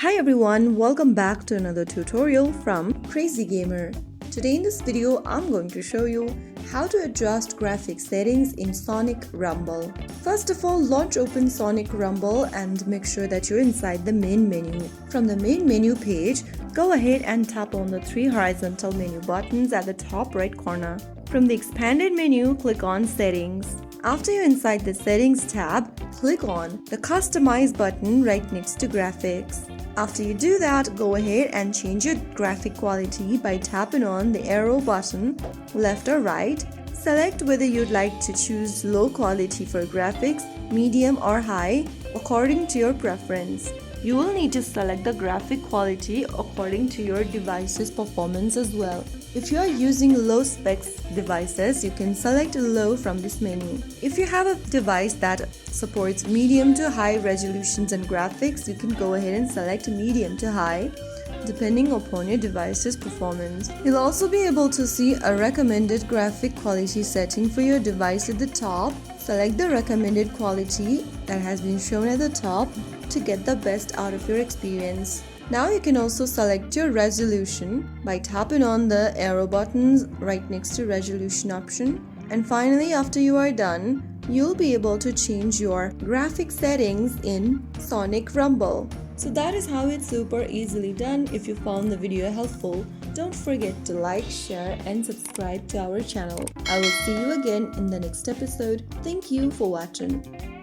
Hi everyone, welcome back to another tutorial from Crazy Gamer. Today in this video, I'm going to show you how to adjust graphics settings in Sonic Rumble. First of all, launch open Sonic Rumble and make sure that you're inside the main menu. From the main menu page, go ahead and tap on the three horizontal menu buttons at the top right corner. From the expanded menu, click on Settings. After you're inside the Settings tab, click on the Customize button right next to Graphics. After you do that, go ahead and change your graphic quality by tapping on the arrow button left or right. Select whether you'd like to choose low quality for graphics, medium or high according to your preference. You will need to select the graphic quality according to your device's performance as well. If you are using low specs devices, you can select low from this menu. If you have a device that supports medium to high resolutions and graphics, you can go ahead and select medium to high depending upon your device's performance. You'll also be able to see a recommended graphic quality setting for your device at the top. Select the recommended quality that has been shown at the top to get the best out of your experience. Now you can also select your resolution by tapping on the arrow buttons right next to resolution option. And finally, after you are done, you'll be able to change your graphic settings in Sonic Rumble. So that is how it's super easily done. If you found the video helpful, don't forget to like, share and subscribe to our channel. I will see you again in the next episode. Thank you for watching.